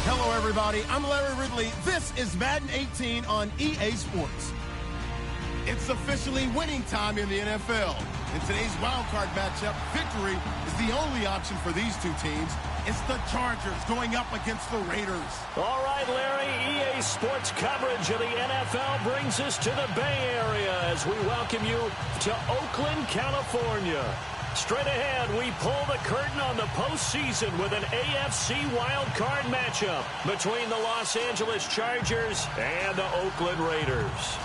Hello, everybody. I'm Larry Ridley. This is Madden 18 on EA Sports. It's officially winning time in the NFL. In today's wildcard matchup, victory is the only option for these two teams. It's the Chargers going up against the Raiders. All right, Larry, EA Sports coverage of the NFL brings us to the Bay Area as we welcome you to Oakland, California. Straight ahead, we pull the curtain on the postseason with an AFC wildcard matchup between the Los Angeles Chargers and the Oakland Raiders.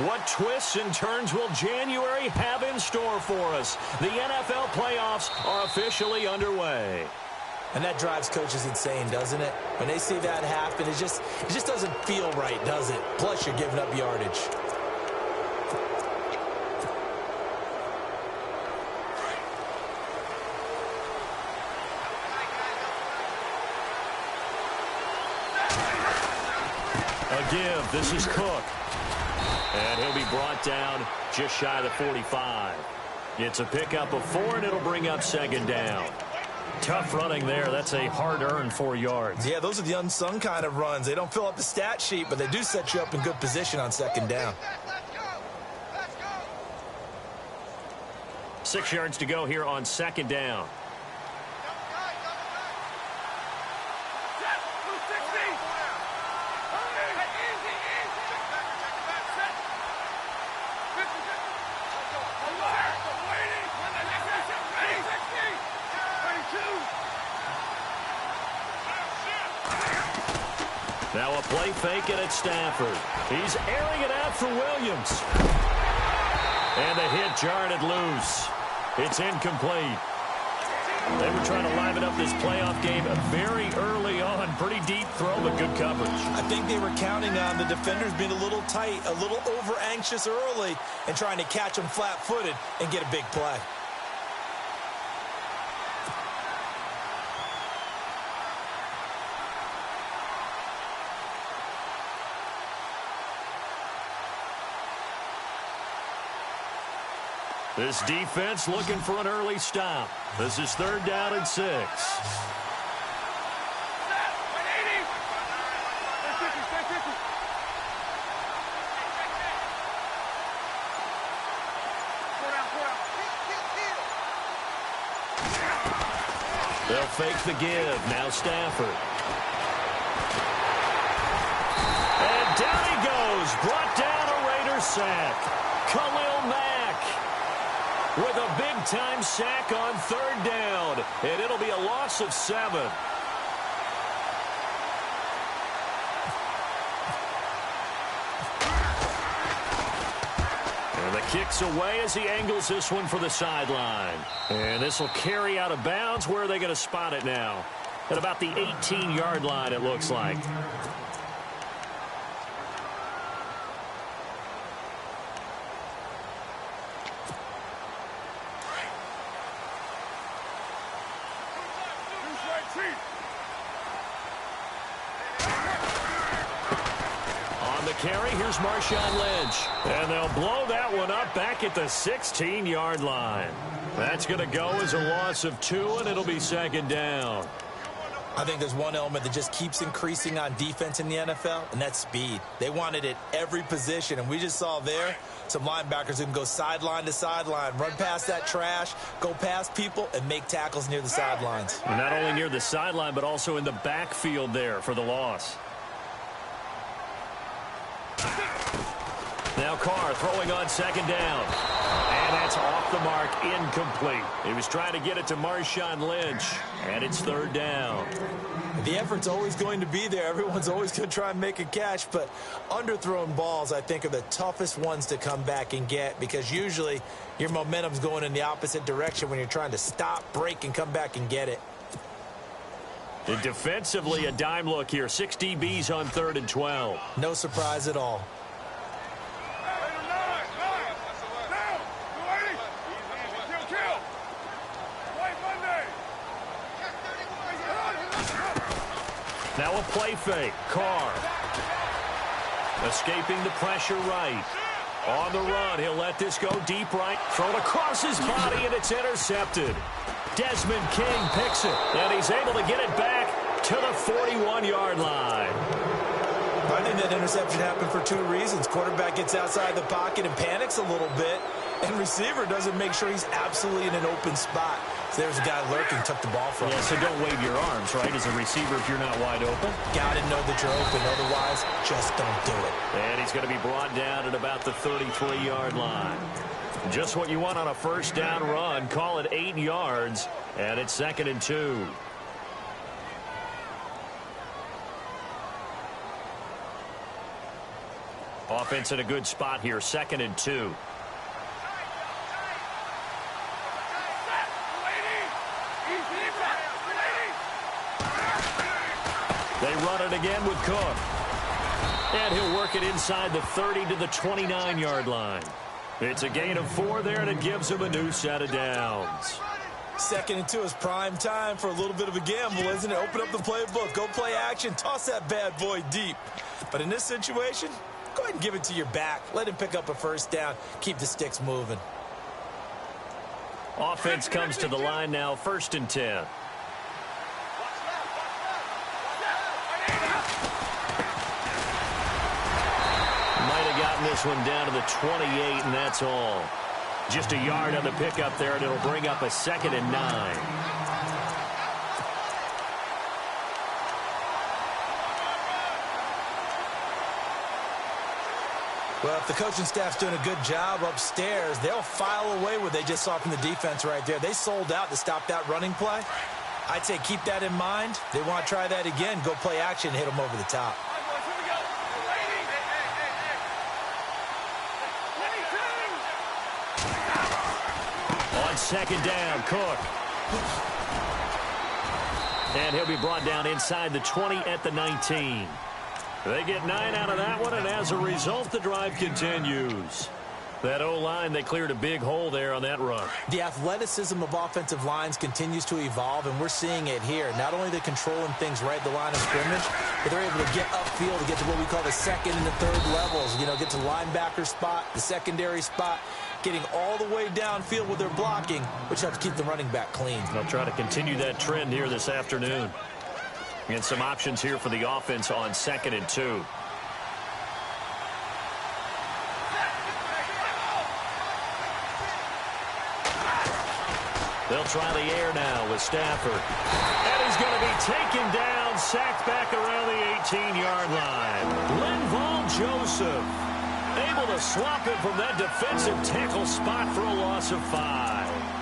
What twists and turns will January have in store for us? The NFL playoffs are officially underway. And that drives coaches insane, doesn't it? When they see that happen, it just doesn't feel right, does it? Plus, you're giving up yardage. A give. This is Cook. And he'll be brought down just shy of the 45. It's a pickup of 4, and it'll bring up second down. Tough running there. That's a hard-earned 4 yards. Yeah, those are the unsung kind of runs. They don't fill up the stat sheet, but they do set you up in good position on second down. 6 yards to go here on second down. Now a play fake it at Stafford. He's airing it out for Williams. And the hit jarred it loose. It's incomplete. They were trying to liven up this playoff game very early on. Pretty deep throw, but good coverage. I think they were counting on the defenders being a little tight, a little over-anxious early, and trying to catch them flat-footed and get a big play. This defense looking for an early stop. This is 3rd down and 6. They'll fake the give. Now Stafford. And down he goes. Brought down a Raider sack. Khalil Mack with a big-time sack on 3rd down. And it'll be a loss of 7. And the kick's away as he angles this one for the sideline. And this will carry out of bounds. Where are they going to spot it now? At about the 18-yard line, it looks like. Carry, here's Marshawn Lynch. And they'll blow that one up back at the 16-yard line. That's going to go as a loss of 2, and it'll be 2nd down. I think there's one element that just keeps increasing on defense in the NFL, and that's speed. They want it at every position, and we just saw there some linebackers who can go sideline to sideline, run past that trash, go past people, and make tackles near the sidelines. And not only near the sideline, but also in the backfield there for the loss. Now Carr throwing on 2nd down. And that's off the mark, incomplete. He was trying to get it to Marshawn Lynch, and it's 3rd down. The effort's always going to be there. Everyone's always going to try and make a catch, but underthrown balls, I think, are the toughest ones to come back and get because usually your momentum's going in the opposite direction when you're trying to stop, break, and come back and get it. And defensively, a dime look here. 6 DBs on 3rd and 12. No surprise at all. Now a play fake. Carr. Escaping the pressure right. On the run, he'll let this go deep right. Thrown across his body, and it's intercepted. Desmond King picks it, and he's able to get it back to the 41-yard line. I think that interception happened for 2 reasons. Quarterback gets outside the pocket and panics a little bit, and receiver doesn't make sure he's absolutely in an open spot. So there's a guy lurking, took the ball from him. Yeah, so don't wave your arms, right, as a receiver if you're not wide open. Got to know that you're open. Otherwise, just don't do it. And he's going to be brought down at about the 33-yard line. Just what you want on a first down run. Call it 8 yards, and it's 2nd and 2. Offense in a good spot here, 2nd and 2. They run it again with Cook. And he'll work it inside the 30 to the 29-yard line. It's a gain of 4 there, and it gives him a new set of downs. 2nd and 2 is prime time for a little bit of a gamble, isn't it? Open up the playbook, go play action, toss that bad boy deep. But in this situation, go ahead and give it to your back. Let him pick up a first down. Keep the sticks moving. Offense comes to the line now, 1st and 10. Gotten this one down to the 28, and that's all. Just a yard on the pickup there, and it'll bring up a 2nd and 9. Well, if the coaching staff's doing a good job upstairs, they'll file away what they just saw from the defense right there. They sold out to stop that running play. I'd say keep that in mind. They want to try that again. Go play action, hit them over the top. On 2nd down, Cook. And he'll be brought down inside the 20 at the 19. They get 9 out of that one, and as a result, the drive continues. That O-line, they cleared a big hole there on that run. The athleticism of offensive lines continues to evolve, and we're seeing it here. Not only are they controlling things right at the line of scrimmage, but they're able to get upfield to get to what we call the 2nd and the 3rd levels. You know, get to linebacker spot, the secondary spot, getting all the way downfield with their blocking, which helps keep the running back clean. They'll try to continue that trend here this afternoon. And some options here for the offense on 2nd and 2. They'll try the air now with Stafford. And he's going to be taken down, sacked back around the 18-yard line. Linval Joseph able to swap him from that defensive tackle spot for a loss of 5.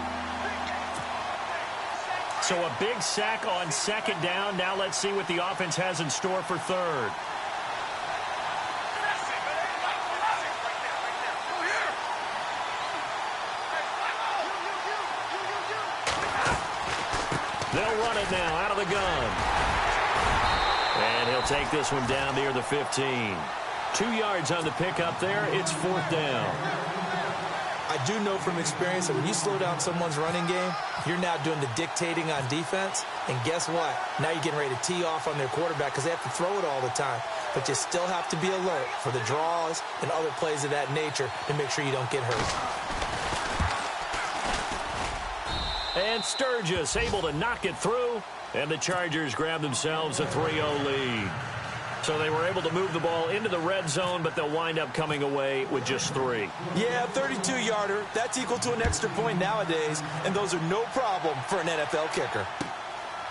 So a big sack on 2nd down. Now let's see what the offense has in store for 3rd. They'll run it now out of the gun. And he'll take this one down near the 15. 2 yards on the pickup there. It's 4th down. I do know from experience that when you slow down someone's running game, you're now doing the dictating on defense. And guess what? Now you're getting ready to tee off on their quarterback because they have to throw it all the time. But you still have to be alert for the draws and other plays of that nature to make sure you don't get hurt. And Sturgis able to knock it through. And the Chargers grab themselves a 3-0 lead. So they were able to move the ball into the red zone, but they'll wind up coming away with just 3. Yeah, 32-yarder. That's equal to an extra point nowadays, and those are no problem for an NFL kicker.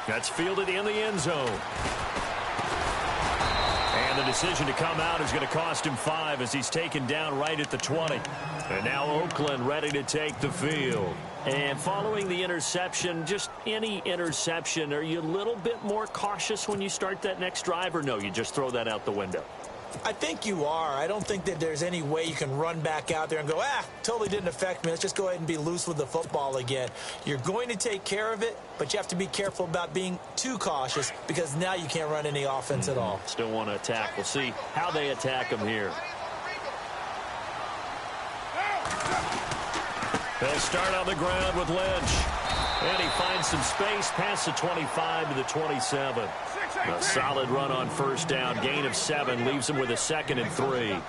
That's fielded in the end zone. And the decision to come out is going to cost him 5 as he's taken down right at the 20. And now Oakland ready to take the field. And following the interception, just any interception, are you a little bit more cautious when you start that next drive, or no, you just throw that out the window? I think you are. I don't think that there's any way you can run back out there and go, totally didn't affect me. Let's just go ahead and be loose with the football again. You're going to take care of it, but you have to be careful about being too cautious because now you can't run any offense at all. Still want to attack. We'll see how they attack him here. They'll start on the ground with Lynch. And he finds some space past the 25 to the 27. A solid run on first down. Gain of 7 leaves him with a 2nd and 3. Well,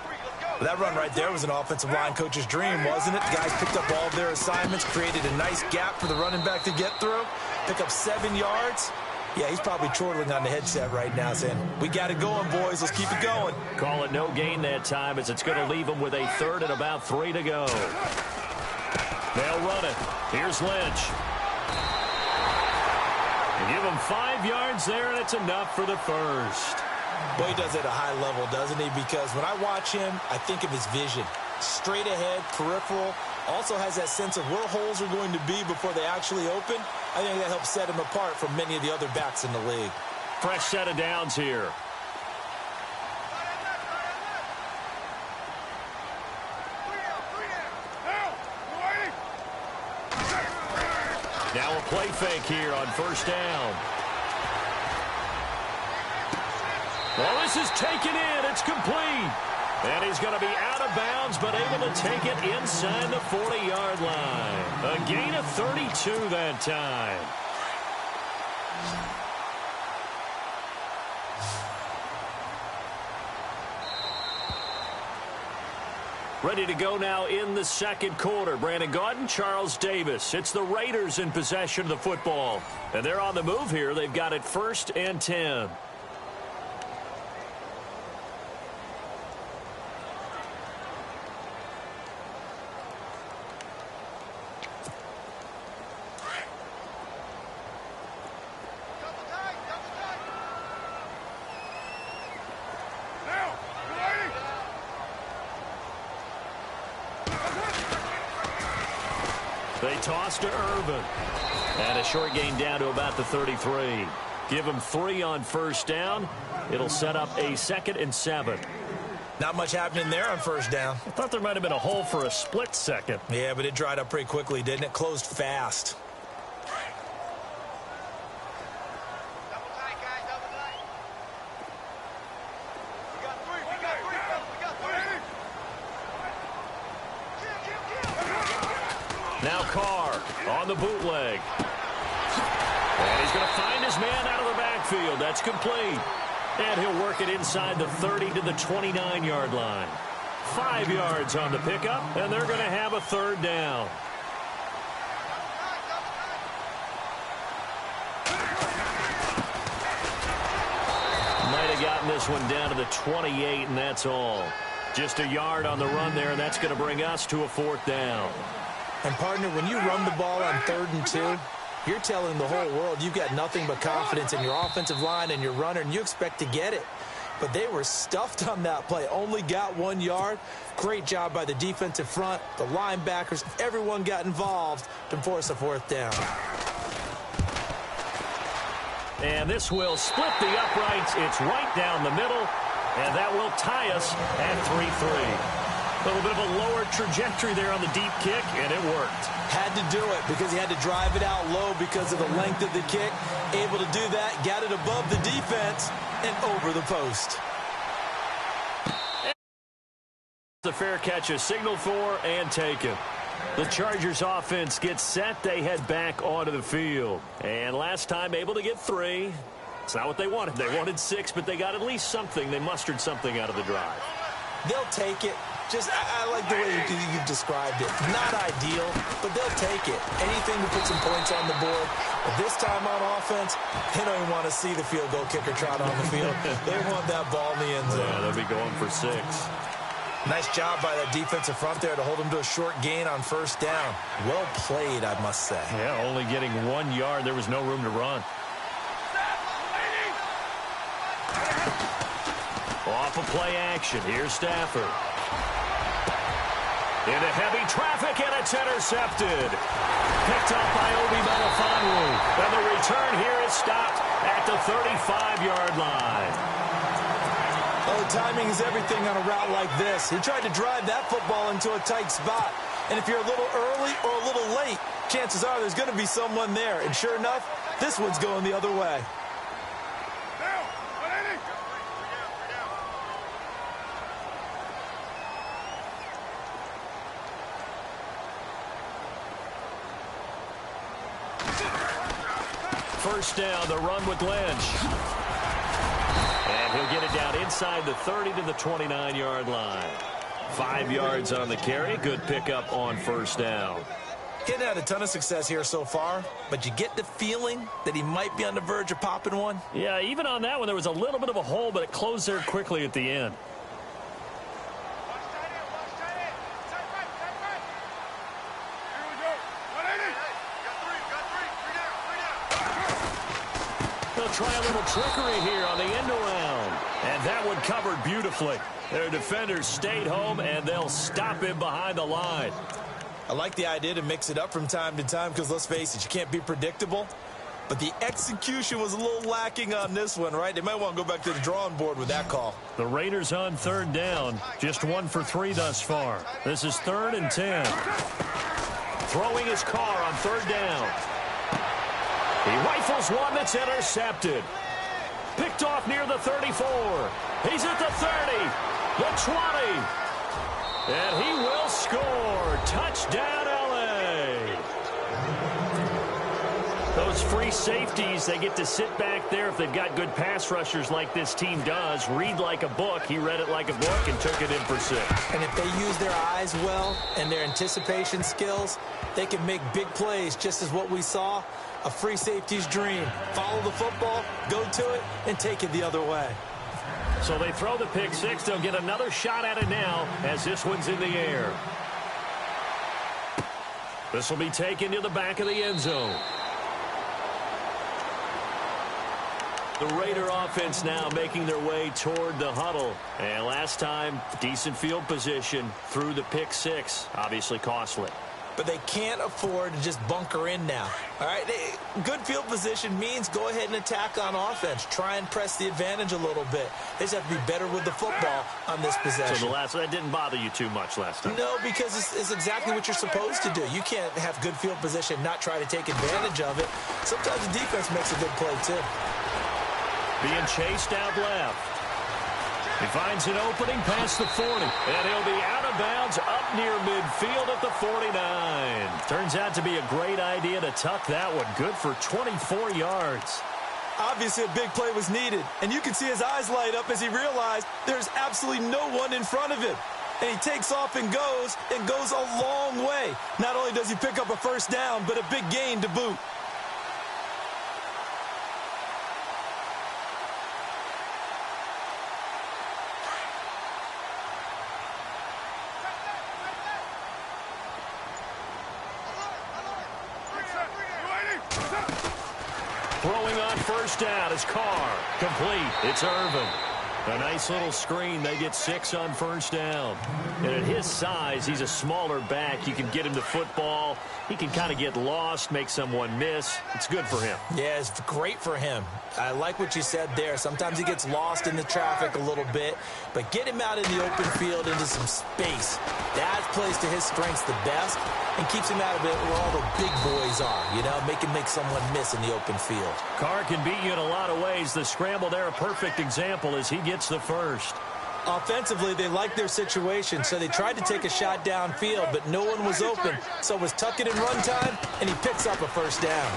that run right there was an offensive line coach's dream, wasn't it? The guys picked up all of their assignments, created a nice gap for the running back to get through, pick up 7 yards. Yeah, he's probably chortling on the headset right now saying, we got it going, boys. Let's keep it going. Call it no gain that time as it's going to leave him with a 3rd and about 3 to go. They'll run it. Here's Lynch. Give him 5 yards there, and it's enough for the first. Well, he does it at a high level, doesn't he? Because when I watch him, I think of his vision. Straight ahead, peripheral. Also has that sense of where holes are going to be before they actually open. I think that helps set him apart from many of the other backs in the league. Fresh set of downs here. Now a play fake here on first down. Well, this is taken in. It's complete. And he's going to be out of bounds, but able to take it inside the 40-yard line. A gain of 32 that time. Ready to go now in the second quarter. Brandon Gaudin, Charles Davis. It's the Raiders in possession of the football. And they're on the move here. They've got it 1st and 10. They toss to Irvin. And a short gain down to about the 33. Give him 3 on first down. It'll set up a 2nd and 7. Not much happening there on first down. I thought there might have been a hole for a split second. Yeah, but it dried up pretty quickly, didn't it? Closed fast. Now Carr on the bootleg. And he's going to find his man out of the backfield. That's complete. And he'll work it inside the 30 to the 29-yard line. 5 yards on the pickup, and they're going to have a 3rd down. Might have gotten this one down to the 28, and that's all. Just a yard on the run there, and that's going to bring us to a 4th down. And, partner, when you run the ball on 3rd and 2, you're telling the whole world you've got nothing but confidence in your offensive line and your runner, and you expect to get it. But they were stuffed on that play. Only got 1 yard. Great job by the defensive front, the linebackers. Everyone got involved to force a 4th down. And this will split the uprights. It's right down the middle, and that will tie us at 3-3. A little bit of a lower trajectory there on the deep kick, and it worked. Had to do it because he had to drive it out low because of the length of the kick. Able to do that, got it above the defense and over the post. The fair catch is signaled for and taken. The Chargers offense gets set. They head back onto the field. And last time able to get 3. It's not what they wanted. They wanted 6, but they got at least something. They mustered something out of the drive. They'll take it. Just, I like the way you've described it. Not ideal, but they'll take it. Anything to put some points on the board. But this time on offense, they don't even want to see the field goal kicker trot on the field. They want that ball in the end zone. Yeah, they'll be going for 6. Nice job by that defensive front there to hold them to a short gain on first down. Well played, I must say. Yeah, only getting 1 yard. There was no room to run. Off of play action. Here's Stafford. Into heavy traffic, and it's intercepted. Picked up by Obi Melifonwu. And the return here is stopped at the 35-yard line. Oh, timing is everything on a route like this. He tried to drive that football into a tight spot. And if you're a little early or a little late, chances are there's going to be someone there. And sure enough, this one's going the other way. First down, the run with Lynch. And he'll get it down inside the 30 to the 29-yard line. 5 yards on the carry. Good pickup on first down. Getting had a ton of success here so far, but you get the feeling that he might be on the verge of popping one. Yeah, even on that one, there was a little bit of a hole, but it closed there quickly at the end. They'll try a little trickery here on the end around. And that one covered beautifully. Their defenders stayed home, and they'll stop him behind the line. I like the idea to mix it up from time to time because, let's face it, you can't be predictable. But the execution was a little lacking on this one, right? They might want to go back to the drawing board with that call. The Raiders on third down. Just 1 for 3 thus far. This is 3rd and 10. Throwing his car on third down. He rifles one that's intercepted. Picked off near the 34. He's at the 30, the 20. And he will score. Touchdown, L.A. Those free safeties, they get to sit back there if they've got good pass rushers like this team does. Read like a book. He read it like a book and took it in for 6. And if they use their eyes well and their anticipation skills, they can make big plays, just as what we saw. A free safety's dream. Follow the football, go to it, and take it the other way. So they throw the pick 6. They'll get another shot at it now as this one's in the air. This will be taken to the back of the end zone. The Raider offense now making their way toward the huddle. And last time, decent field position through the pick 6. Obviously costly. But they can't afford to just bunker in now. All right, good field position means go ahead and attack on offense. Try and press the advantage a little bit. They just have to be better with the football on this possession. So that didn't bother you too much last time? No, because it's exactly what you're supposed to do. You can't have good field position and not try to take advantage of it. Sometimes the defense makes a good play, too. Being chased out left. He finds an opening past the 40, and he'll be out of bounds up near midfield at the 49. Turns out to be a great idea to tuck that one. Good for 24 yards. Obviously, a big play was needed, and you can see his eyes light up as he realized there's absolutely no one in front of him. And he takes off and goes a long way. Not only does he pick up a first down, but a big gain to boot. Throwing on first down is Carr. Complete. It's Irvin. A nice little screen. They get 6 on first down. And at his size, he's a smaller back. You can get him the football. He can kind of get lost, make someone miss. It's good for him. Yeah, it's great for him. I like what you said there. Sometimes he gets lost in the traffic a little bit. But get him out in the open field into some space. That plays to his strengths the best and keeps him out of it where all the big boys are. You know, make someone miss in the open field. Carr can beat you in a lot of ways. The scramble there, a perfect example as he gets the first. Offensively, they liked their situation, so they tried to take a shot downfield, but no one was open. So it was tuck it in run time, and he picks up a first down.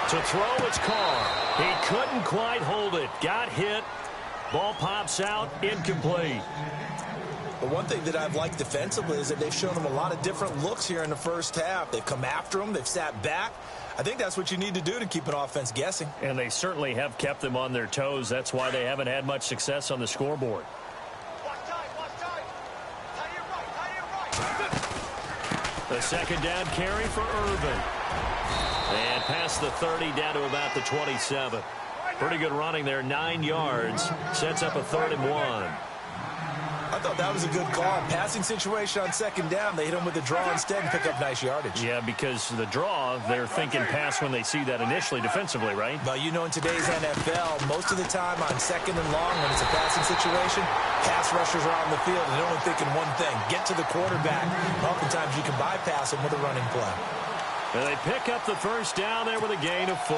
To throw, it's Carr. He couldn't quite hold it. Got hit. Ball pops out, incomplete. But one thing that I've liked defensively is that they've shown him a lot of different looks here in the first half. They've come after him. They've sat back. I think that's what you need to do to keep an offense guessing. And they certainly have kept them on their toes. That's why they haven't had much success on the scoreboard. The second down carry for Irvin. And past the 30 down to about the 27. Pretty good running there, 9 yards. Sets up a 3rd and 1. I thought that was a good call. Passing situation on second down. They hit him with a draw instead and pick up nice yardage. Yeah, because the draw, they're thinking pass when they see that initially defensively, right? Well, you know, in today's NFL, most of the time on second and long, when it's a passing situation, pass rushers are on the field and they're only thinking one thing, get to the quarterback. Oftentimes you can bypass him with a running play. And they pick up the first down there with a gain of 4.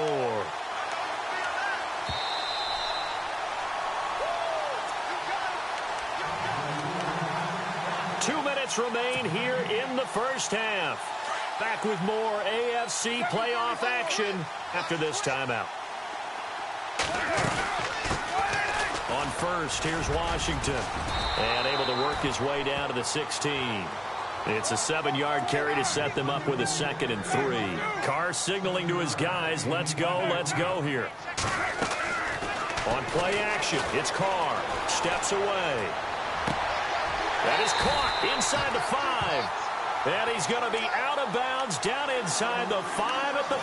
2 minutes remain here in the first half. Back with more AFC playoff action after this timeout. On first, here's Washington. And able to work his way down to the 16. It's a 7-yard carry to set them up with a 2nd and 3. Carr signaling to his guys, let's go here. On play action, it's Carr. Steps away. That is caught inside the 5. And he's going to be out of bounds down inside the 5 at the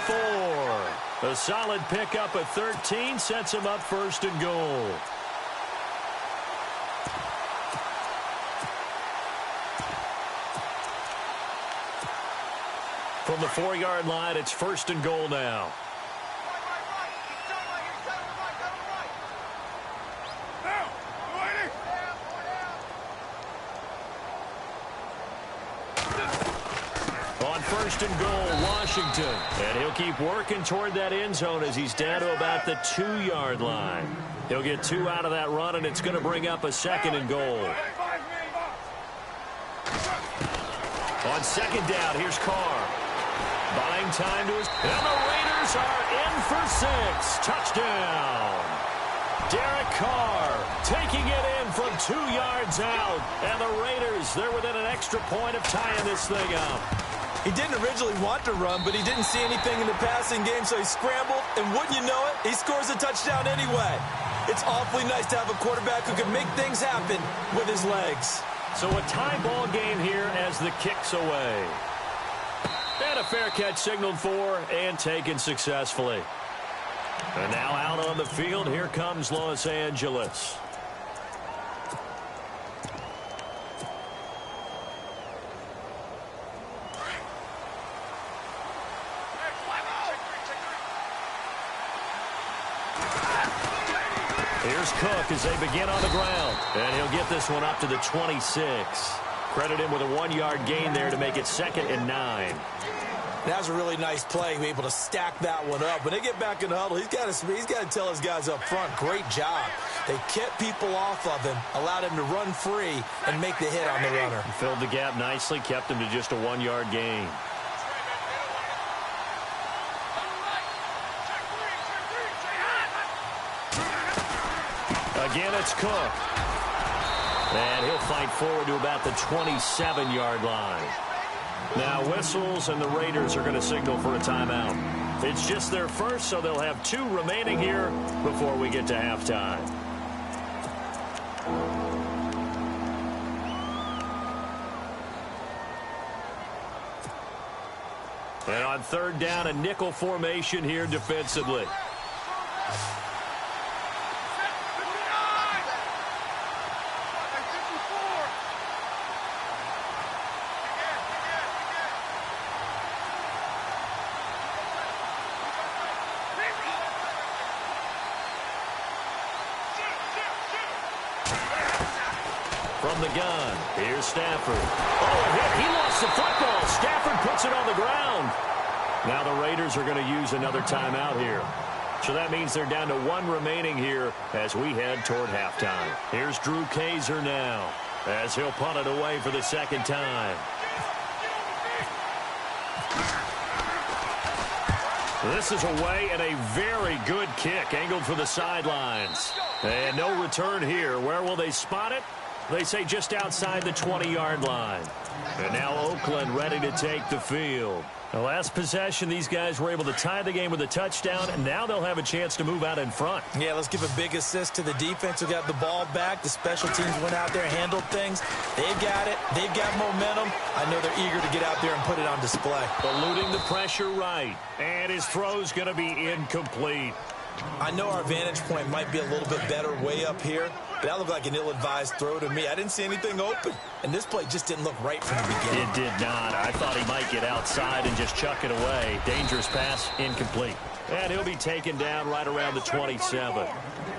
4. A solid pickup at 13 sets him up 1st and goal. From the 4-yard line, it's 1st and goal now. On 1st and goal, Washington. And he'll keep working toward that end zone as he's down to about the 2-yard line. He'll get 2 out of that run, and it's going to bring up a 2nd and goal. On 2nd down, here's Carr. Buying time to his... And the Raiders are in for 6. Touchdown. Derek Carr taking it in from 2 yards out. And the Raiders, they're within an extra point of tying this thing up. He didn't originally want to run, but he didn't see anything in the passing game, so he scrambled, and wouldn't you know it, he scores a touchdown anyway. It's awfully nice to have a quarterback who can make things happen with his legs. So a tie ball game here as the kick's away. And a fair catch signaled for and taken successfully. And now out on the field, here comes Los Angeles. Here's Cook as they begin on the ground. And he'll get this one up to the 26. Credit him with a 1-yard gain there to make it 2nd and 9. That was a really nice play, be able to stack that one up. When they get back in the huddle, he's got to tell his guys up front, great job. They kept people off of him, allowed him to run free, and make the hit on the runner. Filled the gap nicely, kept him to just a 1-yard gain. Again, it's Cook. And he'll fight forward to about the 27-yard line. Now whistles, and the Raiders are going to signal for a timeout. It's just their first, so they'll have 2 remaining here before we get to halftime. And on 3rd down, a nickel formation here defensively. From the gun, here's Stafford. Oh, a hit. He lost the football. Stafford puts it on the ground. Now the Raiders are going to use another timeout here. So that means they're down to 1 remaining here as we head toward halftime. Here's Drew Kaiser now as he'll punt it away for the 2nd time. This is away and a very good kick angled for the sidelines. And no return here. Where will they spot it? They say just outside the 20-yard line. And now Oakland ready to take the field. The last possession, these guys were able to tie the game with a touchdown, and now they'll have a chance to move out in front. Yeah, let's give a big assist to the defense who got the ball back. The special teams went out there and handled things. They've got it. They've got momentum. I know they're eager to get out there and put it on display. Eluding the pressure right. And his throw's going to be incomplete. I know our vantage point might be a little bit better way up here, but that looked like an ill-advised throw to me. I didn't see anything open, and this play just didn't look right from the beginning. It did not. I thought he might get outside and just chuck it away. Dangerous pass, incomplete. And he'll be taken down right around the 27.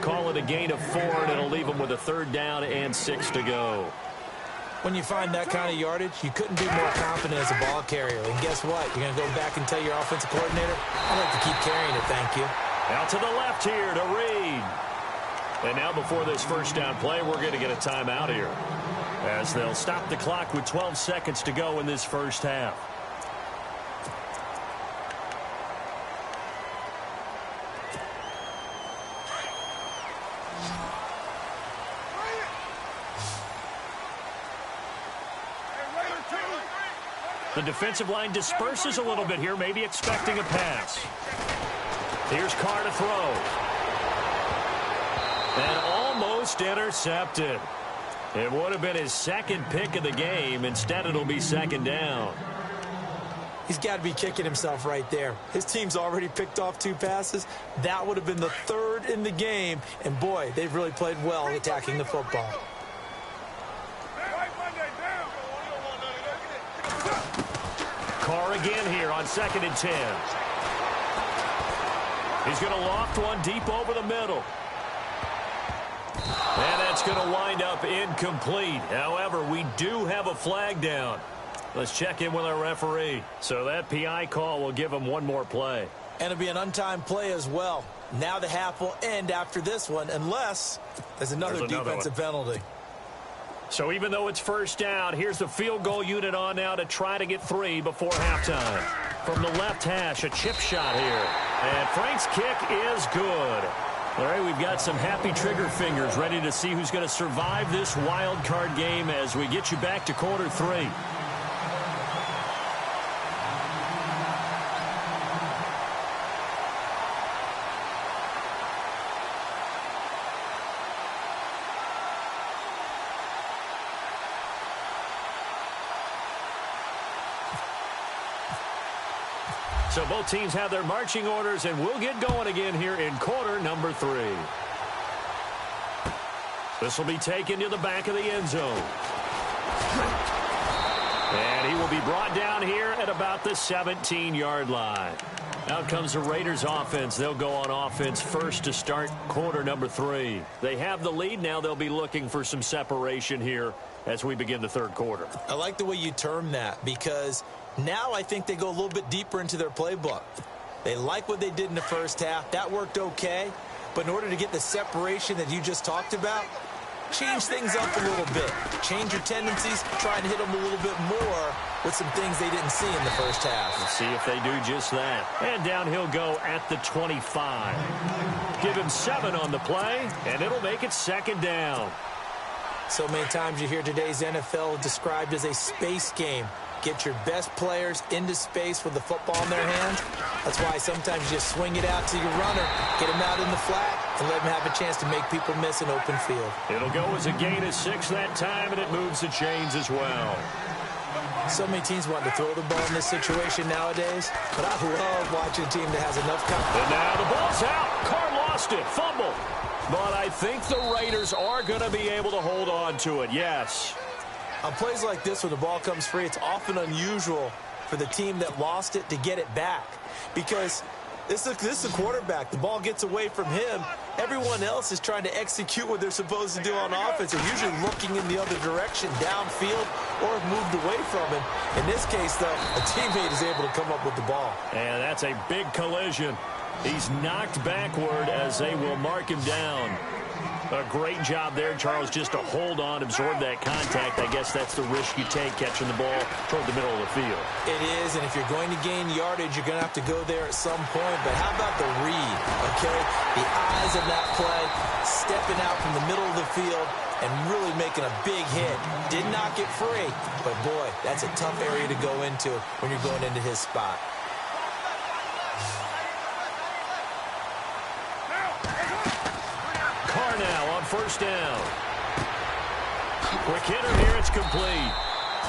Call it a gain of 4, and it'll leave him with a 3rd down and 6 to go. When you find that kind of yardage, you couldn't be more confident as a ball carrier. And guess what? You're going to go back and tell your offensive coordinator, I'd like to keep carrying it, thank you. Out to the left here to Reed. And now before this first down play, we're going to get a timeout here, as they'll stop the clock with 12 seconds to go in this first half. The defensive line disperses a little bit here, maybe expecting a pass. Here's Carr to throw. And almost intercepted. It would have been his 2nd pick of the game. Instead, it'll be 2nd down. He's got to be kicking himself right there. His team's already picked off 2 passes. That would have been the 3rd in the game. And, boy, they've really played well attacking the football. Carr again here on 2nd and 10. He's going to loft one deep over the middle. And that's going to wind up incomplete. However, we do have a flag down. Let's check in with our referee. So that PI call will give him one more play. And it'll be an untimed play as well. Now the half will end after this one, unless there's another defensive penalty. So even though it's first down, here's the field goal unit on now to try to get 3 before halftime. From the left hash, a chip shot here. And Frank's kick is good. All right, we've got some happy trigger fingers ready to see who's going to survive this wild card game as we get you back to quarter 3. So both teams have their marching orders, and we'll get going again here in quarter number 3. This will be taken to the back of the end zone. And he will be brought down here at about the 17-yard line. Out comes the Raiders offense. They'll go on offense first to start quarter number 3. They have the lead now. They'll be looking for some separation here as we begin the 3rd quarter. I like the way you term that, because now I think they go a little bit deeper into their playbook. They like what they did in the first half. That worked okay. But in order to get the separation that you just talked about, change things up a little bit. Change your tendencies. Try and hit them a little bit more with some things they didn't see in the first half. Let's see if they do just that. And down he'll go at the 25. Give him 7 on the play, and it'll make it 2nd down. So many times you hear today's NFL described as a space game. Get your best players into space with the football in their hands. That's why sometimes you just swing it out to your runner, get him out in the flat, and let him have a chance to make people miss an open field. It'll go as a gain of 6 that time, and it moves the chains as well. So many teams want to throw the ball in this situation nowadays, but I love watching a team that has enough confidence. And now the ball's out. Carr lost it. Fumble. But I think the Raiders are going to be able to hold on to it, yes. On plays like this, when the ball comes free, it's often unusual for the team that lost it to get it back. Because this is the quarterback. The ball gets away from him. Everyone else is trying to execute what they're supposed to do on offense. They're usually looking in the other direction, downfield, or have moved away from him. In this case, though, a teammate is able to come up with the ball. And that's a big collision. He's knocked backward as they will mark him down. A great job there, Charles, just to hold on, absorb that contact. I guess that's the risk you take catching the ball toward the middle of the field. It is, and if you're going to gain yardage, you're going to have to go there at some point. But how about the read, okay? The eyes of that play, stepping out from the middle of the field and really making a big hit. Did not get free, but, boy, that's a tough area to go into when you're going into his spot. Now on first down. Quick hitter here, it's complete.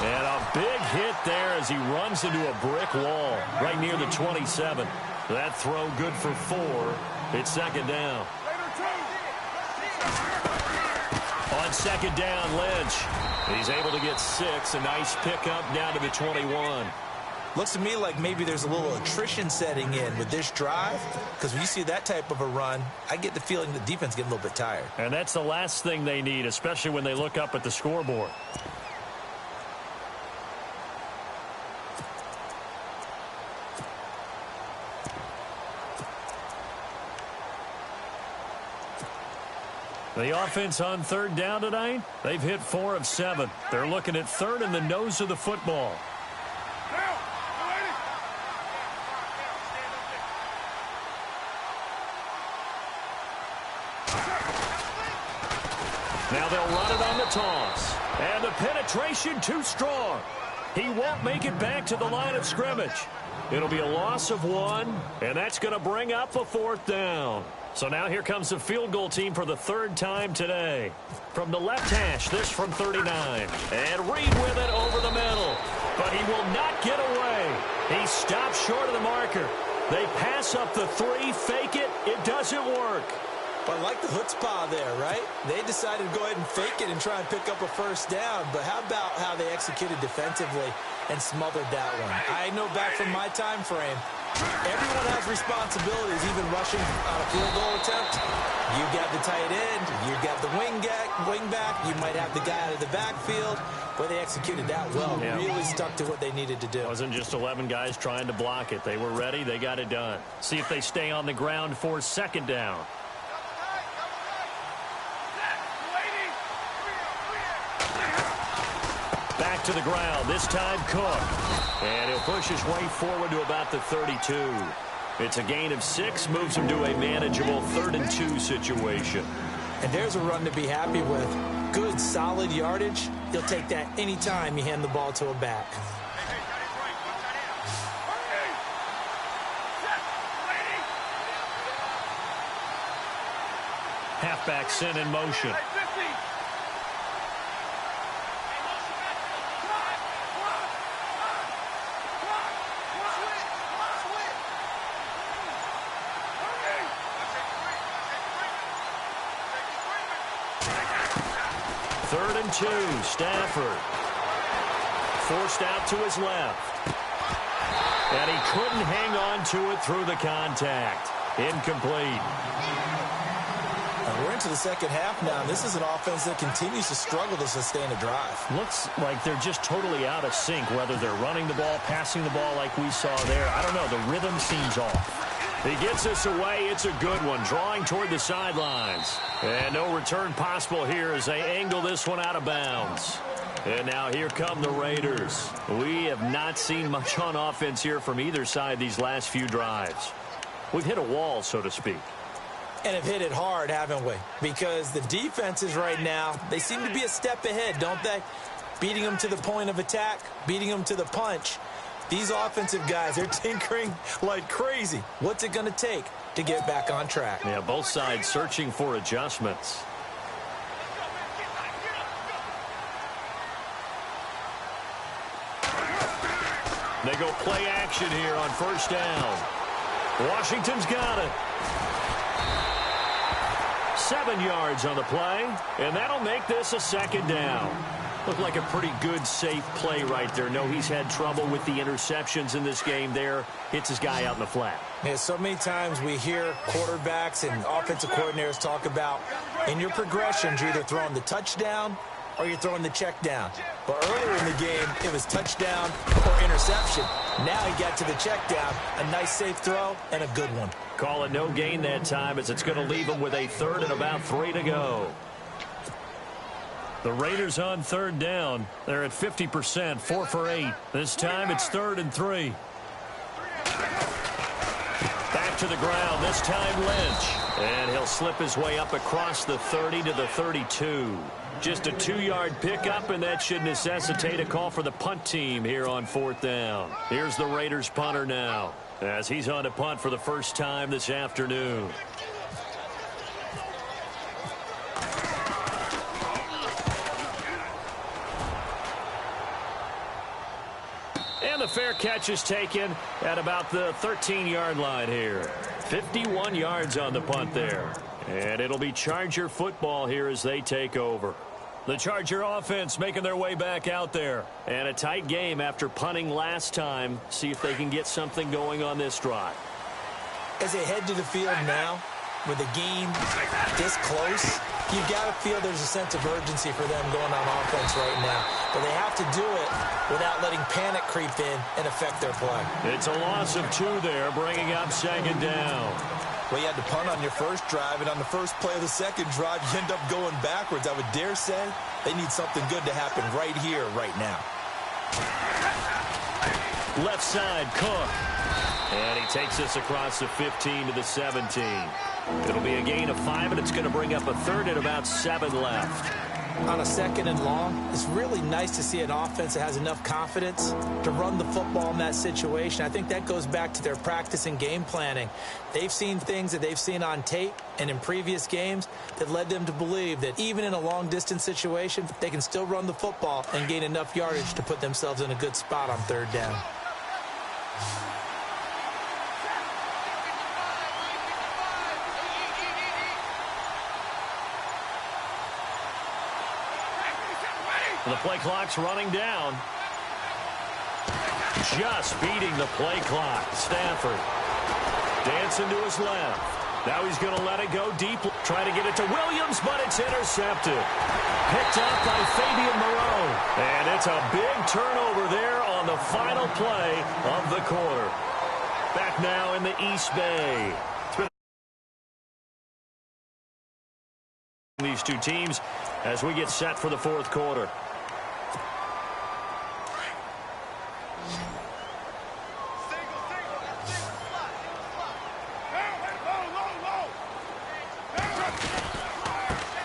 And a big hit there as he runs into a brick wall right near the 27. That throw good for 4. It's second down. On second down, Lynch. He's able to get 6. A nice pickup down to the 21. Looks to me like maybe there's a little attrition setting in with this drive, because when you see that type of a run, I get the feeling the defense getting a little bit tired. And that's the last thing they need, especially when they look up at the scoreboard. The offense on third down tonight, they've hit 4 of 7. They're looking at third in the nose of the football. Now they'll run it on the toss. And the penetration too strong. He won't make it back to the line of scrimmage. It'll be a loss of 1, and that's going to bring up a 4th down. So now here comes the field goal team for the 3rd time today. From the left hash, this from 39. And Reed with it over the middle. But he will not get away. He stops short of the marker. They pass up the 3, fake it. It doesn't work. But I like the chutzpah there, right? They decided to go ahead and fake it and try and pick up a 1st down. But how about how they executed defensively and smothered that one? I know back from my time frame, everyone has responsibilities, even rushing on a field goal attempt. You got the tight end, you got the wing back, you might have the guy out of the backfield. But they executed that well, really stuck to what they needed to do. It wasn't just 11 guys trying to block it. They were ready, they got it done. See if they stay on the ground for 2nd down. Back to the ground, this time Cook. And he'll push his way forward to about the 32. It's a gain of 6, moves him to a manageable 3rd and 2 situation. And there's a run to be happy with. Good, solid yardage. You'll take that anytime you hand the ball to a back. Halfback sent in motion. Third and 2, Stafford. Forced out to his left. And he couldn't hang on to it through the contact. Incomplete. We're into the 2nd half now. This is an offense that continues to struggle to sustain a drive. Looks like they're just totally out of sync, whether they're running the ball, passing the ball like we saw there. I don't know. The rhythm seems off. He gets this away. It's a good one, drawing toward the sidelines. And no return possible here as they angle this one out of bounds. And now here come the Raiders. We have not seen much on offense here from either side these last few drives. We've hit a wall, so to speak. And have hit it hard, haven't we? Because the defenses right now, they seem to be a step ahead, don't they? Beating them to the point of attack, beating them to the punch. These offensive guys, they're tinkering like crazy. What's it going to take to get back on track? Yeah, both sides searching for adjustments. They go play action here on 1st down. Washington's got it. 7 yards on the play, and that'll make this a 2nd down. Looked like a pretty good, safe play right there. No, he's had trouble with the interceptions in this game there. Hits his guy out in the flat. Yeah, so many times we hear quarterbacks and offensive coordinators talk about in your progressions, you're either throwing the touchdown or you're throwing the check down. But earlier in the game, it was touchdown or interception. Now he got to the check down. A nice safe throw and a good one. Call it no gain that time as it's going to leave him with a 3rd and about 3 to go. The Raiders on 3rd down. They're at 50%, 4 for 8. This time it's 3rd and 3. Back to the ground, this time Lynch. And he'll slip his way up across the 30 to the 32. Just a 2-yard pickup, and that should necessitate a call for the punt team here on 4th down. Here's the Raiders punter now, as he's on to punt for the first time this afternoon. And the fair catch is taken at about the 13-yard line here. 51 yards on the punt there. And it'll be Charger football here as they take over. The Charger offense making their way back out there. And a tight game after punting last time. See if they can get something going on this drive. As they head to the field now, with the game this close, you've got to feel there's a sense of urgency for them going on offense right now. But they have to do it without letting panic creep in and affect their play. It's a loss of 2 there, bringing up second down. Well, you had to punt on your first drive, and on the first play of the second drive, you end up going backwards. I would dare say they need something good to happen right here, right now. Left side, Cook. And he takes us across the 15 to the 17. It'll be a gain of 5, and it's going to bring up a third at about 7 left. On a second and long, it's really nice to see an offense that has enough confidence to run the football in that situation. I think that goes back to their practice and game planning. They've seen things that they've seen on tape and in previous games that led them to believe that even in a long-distance situation, they can still run the football and gain enough yardage to put themselves in a good spot on third down. The play clock's running down. Just beating the play clock. Stafford dancing to his left. Now he's going to let it go deep. Try to get it to Williams, but it's intercepted. Picked up by Fabian Moreau. And it's a big turnover there on the final play of the quarter. Back now in the East Bay. These two teams as we get set for the fourth quarter.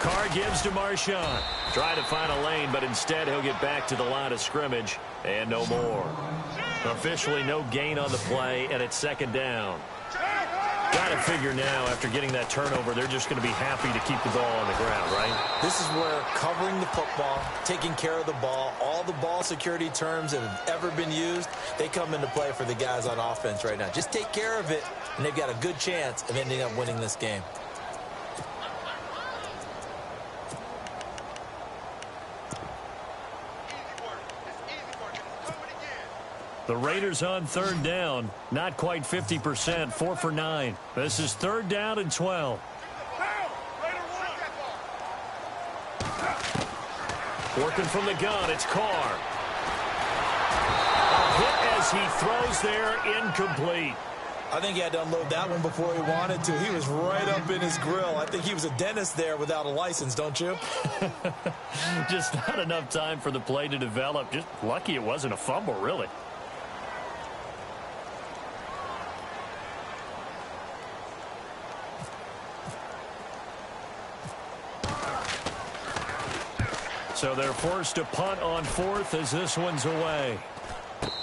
Carr gives to Marshawn. Try to find a lane, but instead he'll get back to the line of scrimmage and no more. Officially no gain on the play, and it's second down. Got to figure now, after getting that turnover, they're just going to be happy to keep the ball on the ground, right? This is where covering the football, taking care of the ball, all the ball security terms that have ever been used, they come into play for the guys on offense right now. Just take care of it, and they've got a good chance of ending up winning this game. The Raiders on third down. Not quite 50%. 4 for 9. This is third down and 12. Working from the gun. It's Carr. A hit as he throws there. Incomplete. I think he had to unload that one before he wanted to. He was right up in his grill. I think he was a dentist there without a license, don't you? Just not enough time for the play to develop. Just lucky it wasn't a fumble, really. So they're forced to punt on fourth as this one's away.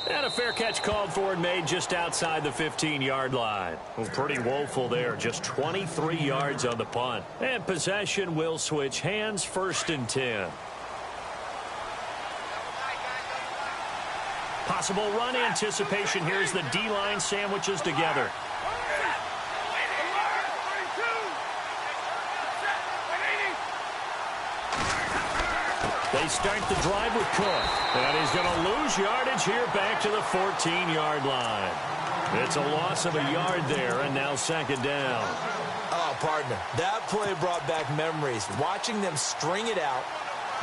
And a fair catch called for and made just outside the 15-yard line. Well, pretty woeful there. Just 23 yards on the punt. And possession will switch hands, 1st and 10. Possible run anticipation. Here's the D-line sandwiches together. They start the drive with Cook. And he's going to lose yardage here back to the 14-yard line. It's a loss of a yard there, and now second down. Oh, partner, that play brought back memories. Watching them string it out,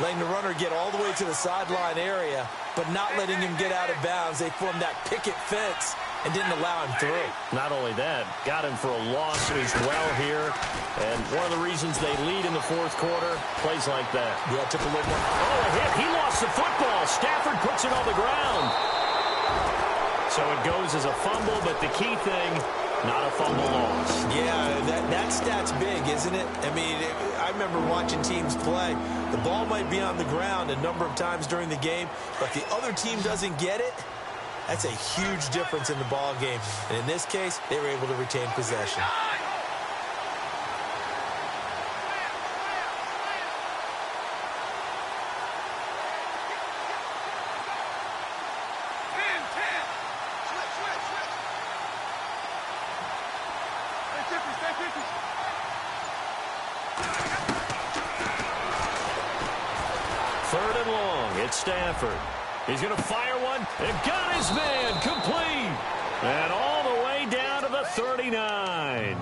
letting the runner get all the way to the sideline area, but not letting him get out of bounds. They formed that picket fence and didn't allow him through. Not only that, got him for a loss as well here. And one of the reasons they lead in the fourth quarter, plays like that. Yeah, it took a little more. Oh, a hit. He lost the football. Stafford puts it on the ground. So it goes as a fumble, but the key thing, not a fumble loss. Yeah, that stat's big, isn't it? I mean, I remember watching teams play. The ball might be on the ground a number of times during the game, but the other team doesn't get it. That's a huge difference in the ball game. And in this case, they were able to retain possession. and long. It's Stafford. He's going to fire one. And got his man complete. And all the way down to the 39.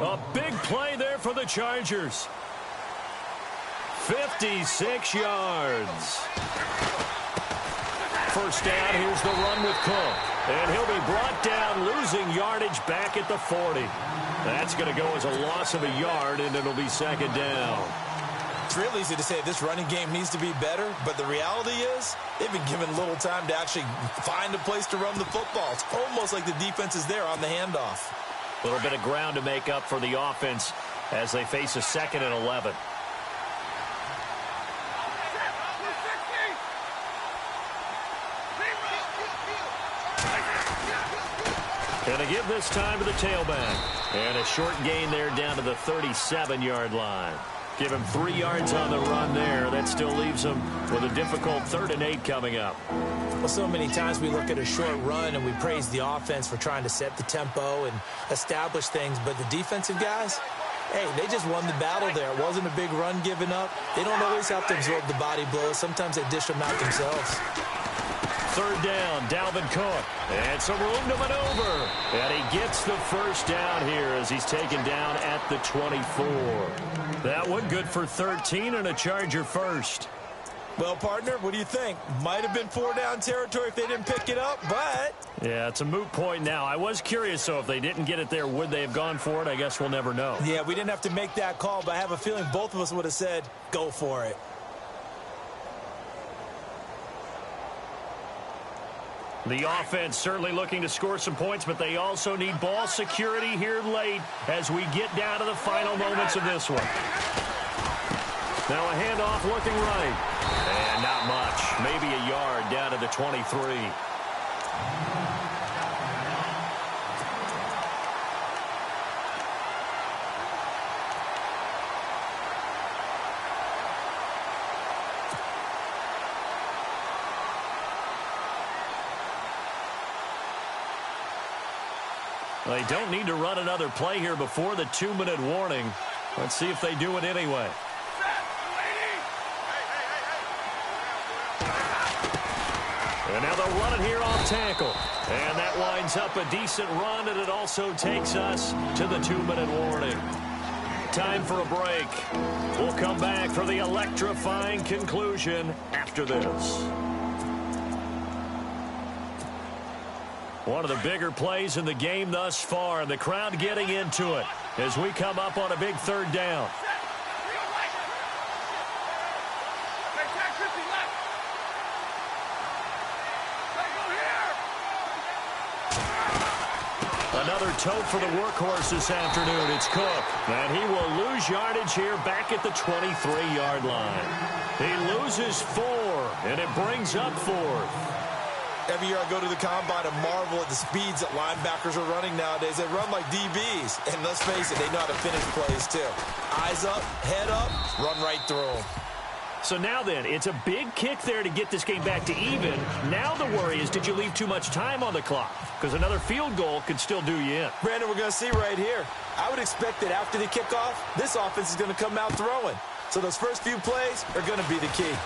A big play there for the Chargers. 56 yards. First down, here's the run with Cook. And he'll be brought down, losing yardage back at the 40. That's going to go as a loss of a yard, and it'll be second down. It's real easy to say this running game needs to be better, but the reality is they've been given little time to actually find a place to run the football. It's almost like the defense is there on the handoff. A little bit of ground to make up for the offense as they face a 2nd and 11. And they give this time to the tailback. And a short gain there down to the 37-yard line. Give him 3 yards on the run there. That still leaves him with a difficult 3rd and 8 coming up. Well, so many times we look at a short run and we praise the offense for trying to set the tempo and establish things. But the defensive guys, hey, they just won the battle there. It wasn't a big run given up. They don't always have to absorb the body blows. Sometimes they dish them out themselves. 3rd down, Dalvin Cook. And some room to maneuver. And he gets the first down here as he's taken down at the 24. That one good for 13 and a Charger first. Well, partner, what do you think? Might have been 4-down territory if they didn't pick it up, but... Yeah, it's a moot point now. I was curious, so if they didn't get it there, would they have gone for it? I guess we'll never know. Yeah, we didn't have to make that call, but I have a feeling both of us would have said, go for it. The offense certainly looking to score some points, but they also need ball security here late as we get down to the final moments of this one. Now a handoff looking right. And not much. Maybe a yard down to the 23. They don't need to run another play here before the 2-minute warning. Let's see if they do it anyway. And now they'll run it here off tackle. And that winds up a decent run, and it also takes us to the 2-minute warning. Time for a break. We'll come back for the electrifying conclusion after this. One of the bigger plays in the game thus far, and the crowd getting into it as we come up on a big 3rd down. Another tote for the workhorse this afternoon. It's Cook. And he will lose yardage here back at the 23-yard line. He loses 4, and it brings up 4th. Every year I go to the combine and marvel at the speeds that linebackers are running nowadays. They run like DBs. And let's face it, they know how to finish plays too. Eyes up, head up, run right through them. So now then, it's a big kick there to get this game back to even. Now the worry is, did you leave too much time on the clock? Because another field goal could still do you in. Brandon, we're going to see right here. I would expect that after the kickoff, this offense is going to come out throwing. So those first few plays are going to be the key.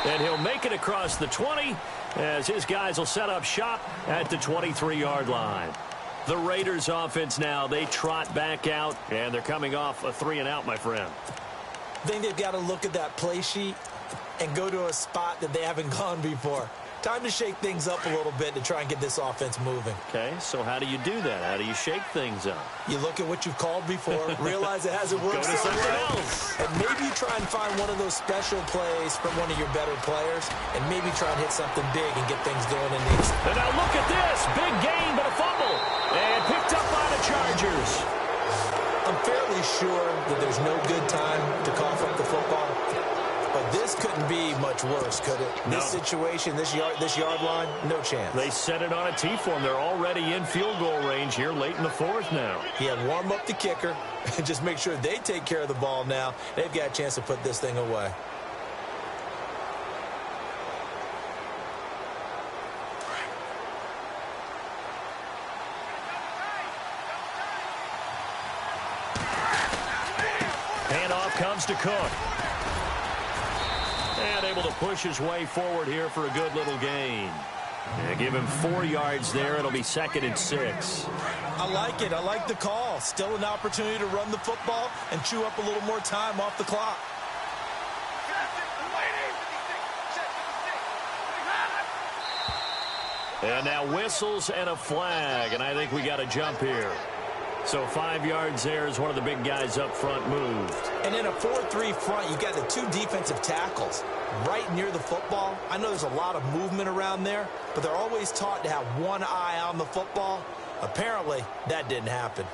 And he'll make it across the 20 as his guys will set up shop at the 23-yard line. The Raiders offense now, they trot back out, and they're coming off a 3-and-out, my friend. I think they've got to look at that play sheet and go to a spot that they haven't gone before. Time to shake things up a little bit to try and get this offense moving. Okay, so how do you do that? How do you shake things up? You look at what you've called before, realize it hasn't worked Go to so something well, else. and maybe try and find one of those special plays from one of your better players, and maybe try and hit something big and get things going in these. And now look at this. Big gain, but a fumble. And picked up by the Chargers. I'm fairly sure that there's no good time to cough up the football. But this couldn't be much worse, could it? No. This situation, this yard line, no chance. They set it on a tee for him. They're already in field goal range here late in the 4th now. Yeah, warm up the kicker and just make sure they take care of the ball now. They've got a chance to put this thing away. Handoff comes to Cook. And able to push his way forward here for a good little gain. Yeah, give him 4 yards there. It'll be 2nd and 6. I like it. I like the call. Still an opportunity to run the football and chew up a little more time off the clock. And now whistles and a flag, and I think we got a jump here. So 5 yards there as one of the big guys up front moved. And in a 4-3 front, you got the 2 defensive tackles right near the football. I know there's a lot of movement around there, but they're always taught to have one eye on the football. Apparently, that didn't happen.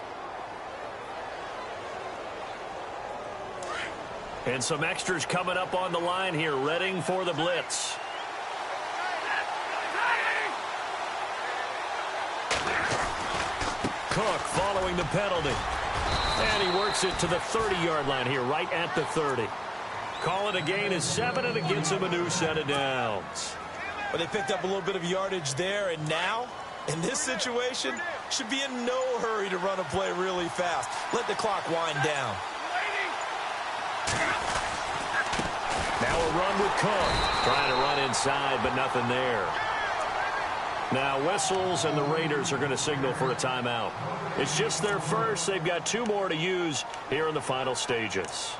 And some extras coming up on the line here, readying for the blitz. Cook following the penalty. And he works it to the 30-yard line here, right at the 30. Call it a gain of 7, and it gets him a new set of downs. But they picked up a little bit of yardage there, and now, in this situation, should be in no hurry to run a play really fast. Let the clock wind down. Now a run with Cook. Trying to run inside, but nothing there. Now whistles, and the Raiders are going to signal for a timeout. It's just their first. They've got 2 more to use here in the final stages.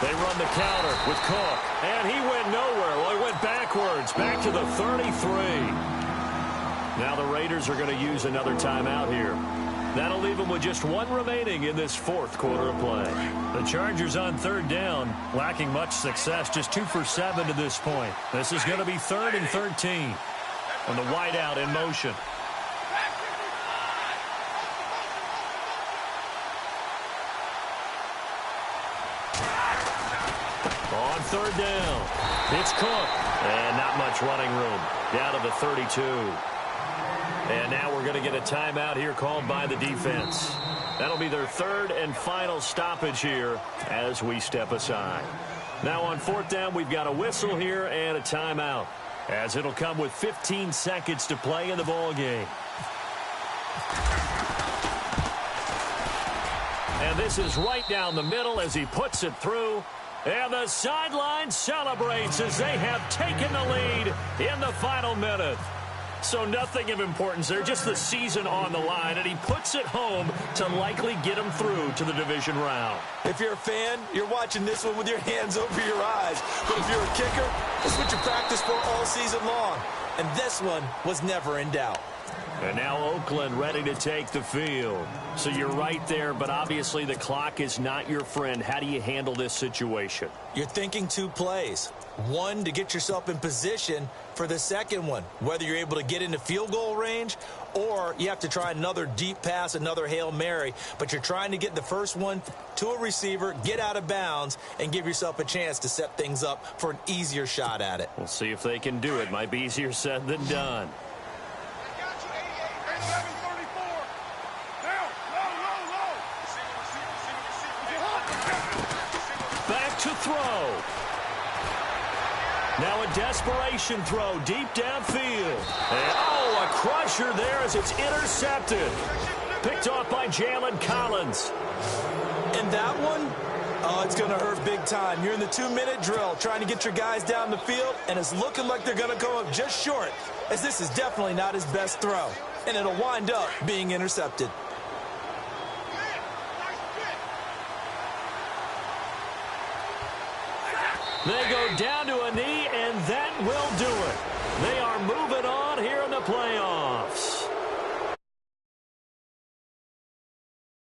They run the counter with Cook, and he went nowhere. Well, he went backwards, back to the 33. Now the Raiders are going to use another timeout here. That'll leave them with just 1 remaining in this 4th quarter of play. The Chargers on 3rd down, lacking much success, just 2 for 7 to this point. This is going to be 3rd and 13. And the wideout in motion. On 3rd down, it's Cook. And not much running room. Down to the 32. And now we're going to get a timeout here called by the defense. That'll be their 3rd and final stoppage here as we step aside. Now on 4th down, we've got a whistle here and a timeout, as it'll come with 15 seconds to play in the ball game. And this is right down the middle as he puts it through. And the sideline celebrates as they have taken the lead in the final minute. So nothing of importance there, just the season on the line, and he puts it home to likely get him through to the division round. If you're a fan, you're watching this one with your hands over your eyes. But if you're a kicker, it's what you practice for all season long. And this one was never in doubt. And now Oakland ready to take the field. So you're right there, but obviously the clock is not your friend. How do you handle this situation? You're thinking 2 plays. 1 to get yourself in position for the second one, whether you're able to get into field goal range or you have to try another deep pass, another Hail Mary. But you're trying to get the first one to a receiver, get out of bounds, and give yourself a chance to set things up for an easier shot at it. We'll see if they can do it. Might be easier said than done. Back to throw. Now a desperation throw deep downfield. And, a crusher there as it's intercepted. Picked off by Jalen Collins. And that one, it's going to hurt big time. You're in the 2-minute drill trying to get your guys down the field, and it's looking like they're going to come up just short, as this is definitely not his best throw. And it'll wind up being intercepted. They go down to a knee, and that will do it. They are moving on here in the playoffs.